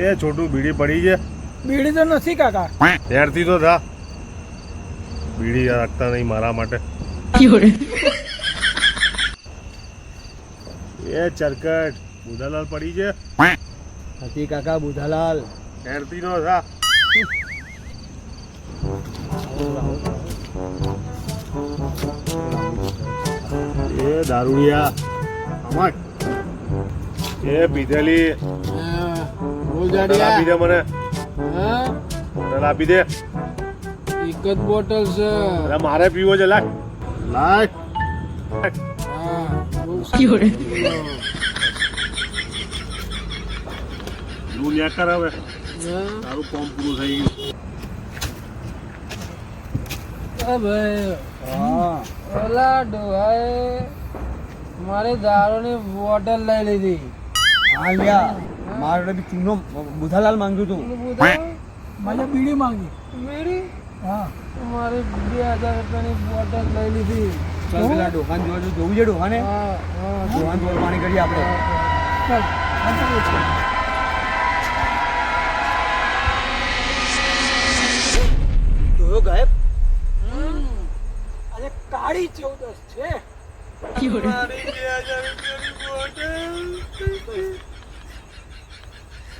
એ છોટું બીડી પડી છે. બીડી તો નથી કાકા. ત્યારથી તો થા બીડી રાખતા નહીં મારા માટે. એ ચરકટ બુધાલાલ પડી છે. નથી કાકા બુધાલાલ. ત્યારથી તો થા. એ દારૂડિયા અમાર એ પીધેલી બોટલ આપી દે મને. બોટલ આપી દે. એક જ બોટલ છે. અરે મારે પીવો છે. લાય લાય. તું ન્યા કર હવે. તારું કોમ પૂરું થઈ ગયું. ઓલા ડોહાએ મારે દારૂની બોટલ લઈ લીધી. હા લ્યા મારે બી ચૂનો બુધાલાલ માંગ્યું તું. મને બીડી માંગી. બીડી? હા. મારે 2000 રૂપિયાની બોટલ લઈ લીધી. ચાલ પેલા ડોહાન જોવું છે ડોહાને. ડોહાન જોડ પાણી કરીએ આપણે. ડોહો ગાયબ. આજે કાળી 14 છે. મારી 2000 રૂપિયાની બોટલ